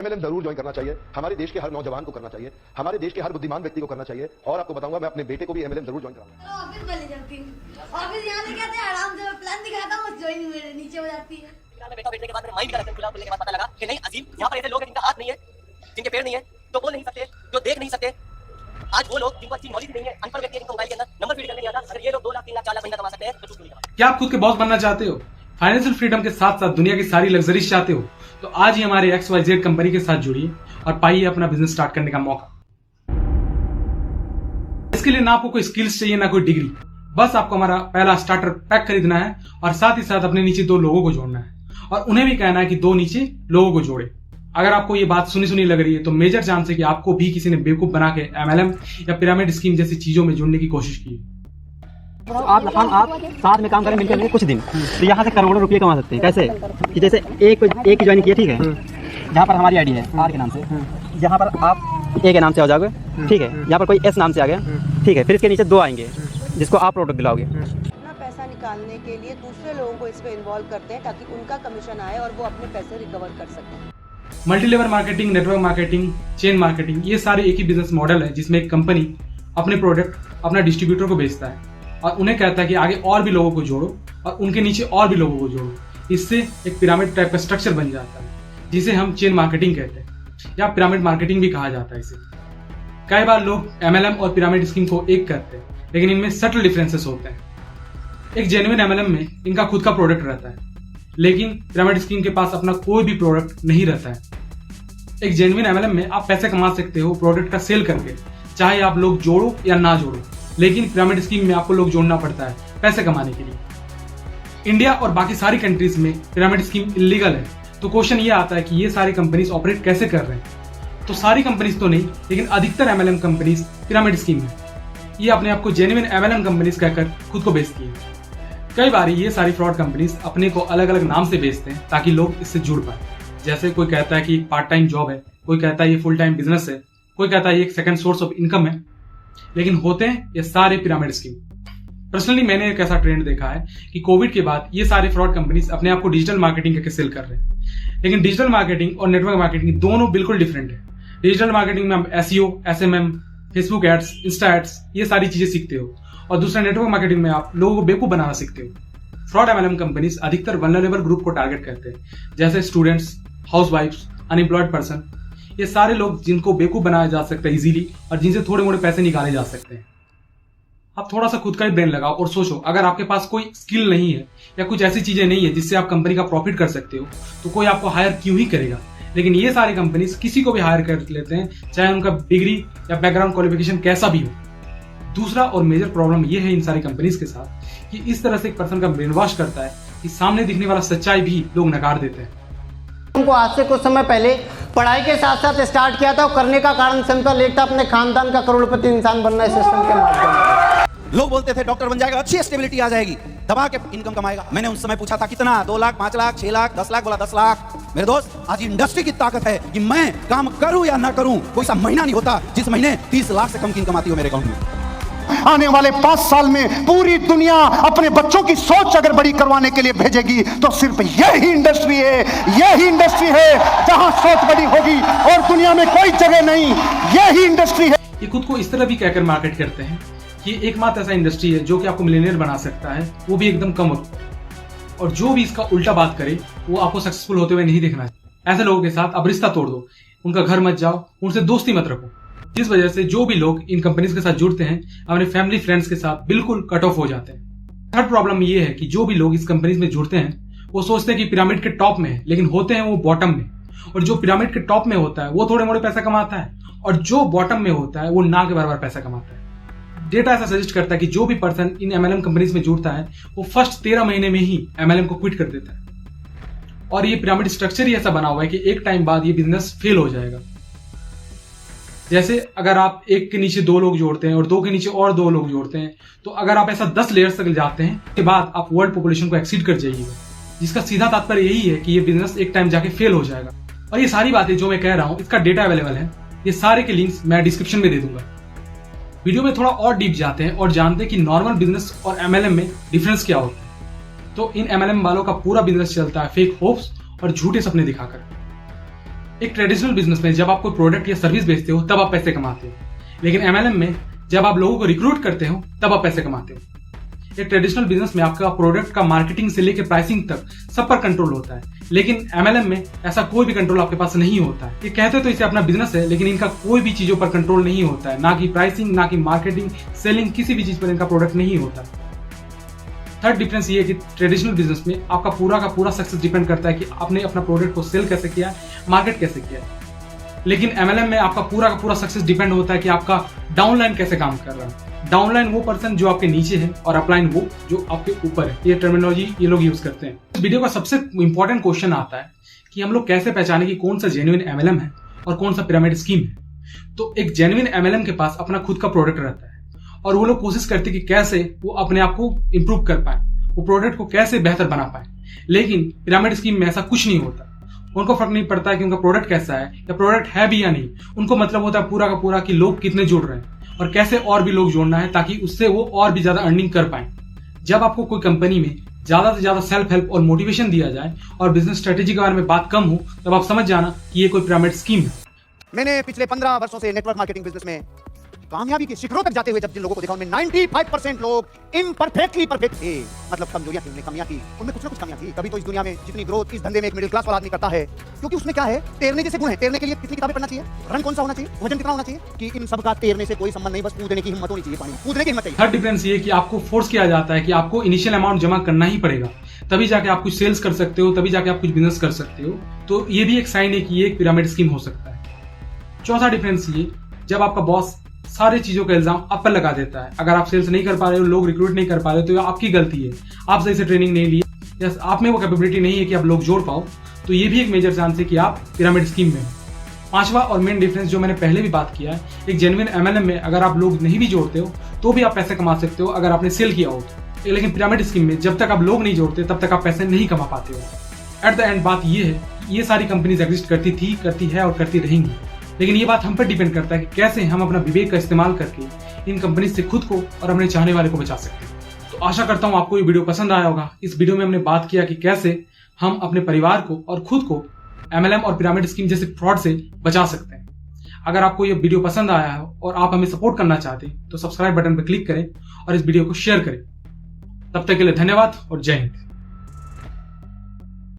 MLM जरूर join करना चाहिए। हमारे देश के हर नौजवान को करना चाहिए, हमारे देश के हर बुद्धिमान व्यक्ति को करना चाहिए। और आपको बताऊंगा, मैं अपने बेटे को भी एमएलएम जरूर ज्वाइन कराऊंगा। ऑफिस में ले जाती हूँ, ऑफिस यहाँ लेके आते हैं, आराम से प्लान दिखाता हूँ, ज्वाइनिंग मेरे नीचे हो जाती है। बेटा बैठने के बाद मेरे माइंड का रखते खुला खुलने के बाद पता लगा कि नहीं अजीम, यहाँ पर ऐसे लोग हैं जिनका हाथ नहीं है, जिनके पैर नहीं है, जो बोल नहीं सकते, जो देख नहीं सकते। आज वो लोग जिनको अच्छी नॉलेज नहीं है, अनपढ़ व्यक्ति जिनको मोबाइल के अंदर नंबर फीड करने नहीं आता, अगर ये लोग 2 लाख 3 लाख 4 लाख महीना कमा सकते हैं तो कुछ नहीं कमा। क्या आप खुद के बॉस बनना चाहते हो? फाइनेंशियल फ्रीडम के साथ साथ दुनिया की सारी लग्जरीज चाहते हो? तो आज ही हमारे XYZ कंपनी के साथ जुड़िए और पाइए अपना बिजनेस स्टार्ट करने का मौका। इसके लिए ना आपको कोई स्किल्स चाहिए ना कोई डिग्री, बस आपको हमारा पहला स्टार्टर पैक खरीदना है और साथ ही साथ अपने नीचे 2 लोगों को जोड़ना है और उन्हें भी कहना है कि 2 नीचे लोगों को जोड़े। अगर आपको ये बात सुनी सुनी लग रही है तो मेजर चांस है कि आपको भी किसी ने बेवकूफ बना के MLM या पिरामिड स्कीम जैसी चीजों में जुड़ने की कोशिश की। आप साथ में काम करें मिलकर कुछ दिन तो यहाँ से करोड़ों रुपए कमा सकते हैं। कैसे कि जैसे एक ही ज्वाइन किया, ठीक है, जहाँ पर हमारी आईडी है आर के नाम से, यहाँ पर आप ए के नाम से आ जाओगे, ठीक है, यहाँ पर कोई एस नाम से आ गया, ठीक है, फिर इसके नीचे 2 आएंगे जिसको आप प्रोडक्ट दिलाओगे। अपना पैसा निकालने के लिए दूसरे लोगों को इसमें इन्वॉल्व करते हैं ताकि उनका कमीशन आए और वो अपने पैसे रिकवर कर सकें। Multi level marketing, network marketing, chain marketing, ये सारे एक ही बिजनेस मॉडल है जिसमें एक कंपनी अपने प्रोडक्ट अपना डिस्ट्रीब्यूटर को बेचता है और उन्हें कहता है कि आगे और भी लोगों को जोड़ो और उनके नीचे और भी लोगों को जोड़ो। इससे एक पिरामिड टाइप का स्ट्रक्चर बन जाता है जिसे हम चेन मार्केटिंग कहते हैं या पिरामिड मार्केटिंग भी कहा जाता है इसे। कई बार लोग MLM और पिरामिड स्कीम को एक करते हैं, लेकिन इनमें सटल डिफरेंसेस होते हैं। एक जेन्युइन MLM में इनका खुद का प्रोडक्ट रहता है, लेकिन पिरामिड स्कीम के पास अपना कोई भी प्रोडक्ट नहीं रहता है। एक जेन्युइन MLM में आप पैसे कमा सकते हो प्रोडक्ट का सेल करके, चाहे आप लोग जोड़ो या ना जोड़ो, लेकिन पिरामिड स्कीम में आपको लोग जोड़ना पड़ता है पैसे कमाने के लिए। इंडिया और बाकी सारी कंट्रीज में पिरामिड स्कीम इलीगल है, तो क्वेश्चन ये आता है कि ये सारी कंपनीज ऑपरेट कैसे कर रहे हैं। तो सारी कंपनीज तो नहीं, लेकिन अधिकतर MLM कंपनीज पिरामिड स्कीम है। ये अपने आप को जेन्युइन MLM कंपनीज कहकर खुद को बेचती है। कई बार ये सारी फ्रॉड कंपनीज अपने को अलग अलग नाम से बेचते हैं ताकि लोग इससे जुड़ पाए। जैसे कोई कहता है कि पार्ट टाइम जॉब है, कोई कहता है ये फुल टाइम बिजनेस है, कोई कहता है ये एक सेकंड सोर्स ऑफ इनकम है, लेकिन होते हैं ये सारे पिरामिड स्कीम। पर्सनली मैंने एक ऐसा ट्रेंड देखा है कि कोविड के बाद ये सारे फ्रॉड कंपनीज अपने आप को डिजिटल मार्केटिंग करके सेल कर रहे हैं। लेकिन डिजिटल मार्केटिंग और नेटवर्क मार्केटिंग दोनों बिल्कुल डिफरेंट है। डिजिटल मार्केटिंग में आप SEO, SMM, Facebook ads, Insta ads, ये सारी चीजें सीखते हो और दूसरा नेटवर्क मार्केटिंग में आप लोगों को बेवकूफ बनाना सीखते हो। फ्रॉड MLM कंपनीज अधिकतर वल्नरेबल ग्रुप को टारगेट करते हैं, जैसे स्टूडेंट्स, हाउसवाइफ्स, अनएम्प्लॉयड पर्सन। ये सारे लोग जिनको बेवकूफ बनाया जा सकता है इजीली और जिनसे थोड़े मोड़े पैसे निकाले जा सकते हैं। आप थोड़ा सा खुद का ही ब्रेन लगाओ और सोचो, अगर आपके पास कोई स्किल नहीं है या कुछ ऐसी चीजें नहीं है जिससे आप कंपनी का प्रॉफिट कर सकते हो, तो कोई आपको हायर क्यों ही करेगा। लेकिन ये सारी कंपनीज किसी को भी हायर कर लेते हैं, चाहे उनका डिग्री या बैकग्राउंड क्वालिफिकेशन कैसा भी हो। दूसरा और मेजर प्रॉब्लम ये है इन सारी कंपनीज के साथ कि इस तरह से एक पर्सन का ब्रेन वॉश करता है कि सामने दिखने वाला सच्चाई भी लोग नकार देते हैं। उनको आज से कुछ समय पहले पढ़ाई के साथ साथ स्टार्ट किया था और करने का कारण सिंपल एक था, अपने खानदान का करोड़पति इंसान बनना इस सिस्टम के माध्यम से। लोग बोलते थे डॉक्टर बन जाएगा, अच्छी स्टेबिलिटी आ जाएगी, दबा के इनकम कमाएगा। मैंने उस समय पूछा था कितना, 2 लाख, 5 लाख, 6 लाख, 10 लाख, बोला 10 लाख। मेरे दोस्त, आज इंडस्ट्री की ताकत है कि मैं काम करूं या ना करूं, कोई सा महीना नहीं होता जिस महीने 30 लाख से कम की इनकम आती हो मेरे अकाउंट में। आने वाले 5 साल में पूरी दुनिया अपने बच्चों की सोच अगर बड़ी करवाने के लिए भेजेगी तो सिर्फ यही इंडस्ट्री है जहां सोच बड़ी होगी और दुनिया में कोई जगह नहीं, यही इंडस्ट्री है। ये खुद को इस तरह भी कहकर मार्केट करते हैं कि एकमात्र ऐसा इंडस्ट्री है जो कि आपको मिलियनेयर बना सकता है, वो भी एकदम कम वक्त। और जो भी इसका उल्टा बात करे वो आपको सक्सेसफुल होते हुए नहीं देखना है। ऐसे लोगों के साथ अब रिश्ता तोड़ दो, उनका घर मत जाओ, उनसे दोस्ती मत रखो। जिस वजह से जो भी लोग इन कंपनीज के साथ जुड़ते हैं अपने फैमिली फ्रेंड्स के साथ बिल्कुल कट ऑफ हो जाते हैं। थर्ड प्रॉब्लम ये है कि जो भी लोग इस कंपनीज में जुड़ते हैं वो सोचते हैं कि पिरामिड के टॉप में है, लेकिन होते हैं वो बॉटम में। और जो पिरामिड के टॉप में होता है वो थोड़े मोड़े पैसा कमाता है और जो बॉटम में होता है वो ना के बराबर पैसा कमाता है। डेटा ऐसा सजेस्ट करता है कि जो भी पर्सन इन MLM कंपनीज में जुड़ता है वो फर्स्ट 13 महीने में ही MLM को क्विट कर देता है। और ये पिरामिड स्ट्रक्चर ही ऐसा बना हुआ है कि एक टाइम बाद ये बिजनेस फेल हो जाएगा। जैसे अगर आप एक के नीचे 2 लोग जोड़ते हैं और 2 के नीचे और 2 लोग जोड़ते हैं, तो अगर आप ऐसा 10 लेयर्स तक जाते हैं के बाद आप वर्ल्ड पॉपुलेशन को एक्सीड कर जाइएगा, जिसका सीधा तात्पर्य यही है कि ये बिजनेस एक टाइम जाके फेल हो जाएगा। और ये सारी बातें जो मैं कह रहा हूं इसका डेटा अवेलेबल है, ये सारे के लिंक्स मैं डिस्क्रिप्शन में दे दूंगा। वीडियो में थोड़ा और डीप जाते हैं और जानते हैं कि नॉर्मल बिजनेस और MLM में डिफरेंस क्या होता है। तो इन MLM वालों का पूरा बिजनेस चलता है फेक होप्स और झूठे सपने दिखाकर। एक ट्रेडिशनल बिजनेस में जब आप कोई प्रोडक्ट या सर्विस बेचते हो तब आप पैसे कमाते हो, लेकिन MLM में जब आप लोगों को रिक्रूट करते हो तब आप पैसे कमाते हो। एक ट्रेडिशनल बिजनेस में आपका प्रोडक्ट का मार्केटिंग से लेकर प्राइसिंग तक सब पर कंट्रोल होता है, लेकिन MLM में ऐसा कोई भी कंट्रोल आपके पास नहीं होता है। ये कहते तो इसे अपना बिजनेस है, लेकिन इनका कोई भी चीजों पर कंट्रोल नहीं होता है, ना कि प्राइसिंग, ना कि मार्केटिंग, सेलिंग, किसी भी चीज पर इनका प्रोडक्ट नहीं होता। थर्ड डिफरेंस ये है कि ट्रेडिशनल बिजनेस में आपका पूरा का पूरा सक्सेस डिपेंड करता है कि आपने अपना प्रोडक्ट को सेल कैसे किया, मार्केट कैसे किया। लेकिन MLM में आपका पूरा का पूरा सक्सेस डिपेंड होता है कि आपका डाउनलाइन कैसे काम कर रहा है। डाउनलाइन वो पर्सन जो आपके नीचे है और अपलाइन वो जो आपके ऊपर है। ये टर्मिनोलॉजी ये लोग यूज करते हैं। इस वीडियो का सबसे इंपॉर्टेंट क्वेश्चन आता है कि हम लोग कैसे पहचाने कि कौन सा जेन्युइन MLM है और कौन सा पिरामिड स्कीम है। तो एक जेन्युइन MLM के पास अपना खुद का प्रोडक्ट रहता है और वो लोग कोशिश करते हैं कि कैसे वो अपने आप को इंप्रूव कर पाए, वो प्रोडक्ट को कैसे बेहतर बना पाए। लेकिन पिरामिड स्कीम में ऐसा कुछ नहीं होता। उनको फर्क नहीं पड़ता कि उनका प्रोडक्ट कैसा है या प्रोडक्ट है भी या नहीं। उनको मतलब होता है पूरा का पूरा कि लोग कितने जुड़ रहे हैं और कैसे और भी लोग जोड़ना है ताकि उससे वो और भी ज्यादा अर्निंग कर पाए। जब आपको कोई कंपनी में ज्यादा से ज्यादा सेल्फ हेल्प और मोटिवेशन दिया जाए और बिजनेस स्ट्रेटेजी के बारे में बात कम हो, तब आप समझ जाना कि ये कोई पिरामिड स्कीम है। मैंने पिछले 15 वर्षों से नेटवर्क मार्केटिंग बिजनेस में कामयाबी के शिखरों तक जाते हुए जब जिन लोगों को देखा उनमें 95% लोग इम्परफेक्टली परफेक्ट थे। मतलब कमजोरियां थी, उनमें कमियां थी, उनमें कुछ ना कुछ कमियां थी। कभी तो इस दुनिया में जितनी ग्रोथ इस धंधे में एक मिडिल क्लास वाला आदमी करता है, क्योंकि उसमें क्या है, तैरने जैसे गुण है। तैरने के लिए कितनी किताबें पढ़ना चाहिए, रंग कौन सा होना चाहिए, वजन कितना होना चाहिए, कि इन सब का तैरने से कोई संबंध नहीं, बस कूदने की हिम्मत होनी चाहिए, पानी कूदने की हिम्मत चाहिए। थर्ड डिफरेंस ये कि आपको फोर्स किया जाता है कि आपको इनिशियल अमाउंट जमा करना ही पड़ेगा, तभी जाके आप कुछ सेल्स कर सकते हो, तभी जाके आप कुछ बिजनेस कर सकते हो। तो ये भी एक साइन है कि ये एक पिरामिड स्कीम हो सकता है। चौथा डिफरेंस ये, जब आपका बॉस सारी चीजों का इल्जाम आप पर लगा देता है। अगर आप सेल्स नहीं कर पा रहे हो, लोग रिक्रूट नहीं कर पा रहे हो, तो ये आपकी गलती है, आप सही से ट्रेनिंग नहीं ली या आप में वो कैपेबिलिटी नहीं है कि आप लोग जोड़ पाओ, तो ये भी एक मेजर चांस है कि आप पिरामिड स्कीम में हो। पांचवा और मेन डिफरेंस जो मैंने पहले भी बात किया है, एक जेन्युइन MLM में अगर आप लोग नहीं भी जोड़ते हो तो भी आप पैसे कमा सकते हो अगर आपने सेल किया हो तो। लेकिन पिरामिड स्कीम में जब तक आप लोग नहीं जोड़ते तब तक आप पैसे नहीं कमा पाते हो। एट द एंड बात ये है कि ये सारी कंपनीज एग्जिस्ट करती थी, करती है और करती रहेंगी, लेकिन ये बात हम पर डिपेंड करता है कि कैसे हम अपना विवेक का इस्तेमाल करके इन कंपनी से खुद को और अपने चाहने वाले को बचा सकते हैं। तो आशा करता हूं आपको ये वीडियो पसंद आया होगा। इस वीडियो में हमने बात किया कि कैसे हम अपने परिवार को और खुद को MLM और पिरामिड स्कीम जैसे फ्रॉड से बचा सकते हैं। अगर आपको ये वीडियो पसंद आया हो और आप हमें सपोर्ट करना चाहते हैं तो सब्सक्राइब बटन पर क्लिक करें और इस वीडियो को शेयर करें। तब तक के लिए धन्यवाद और जय हिंद।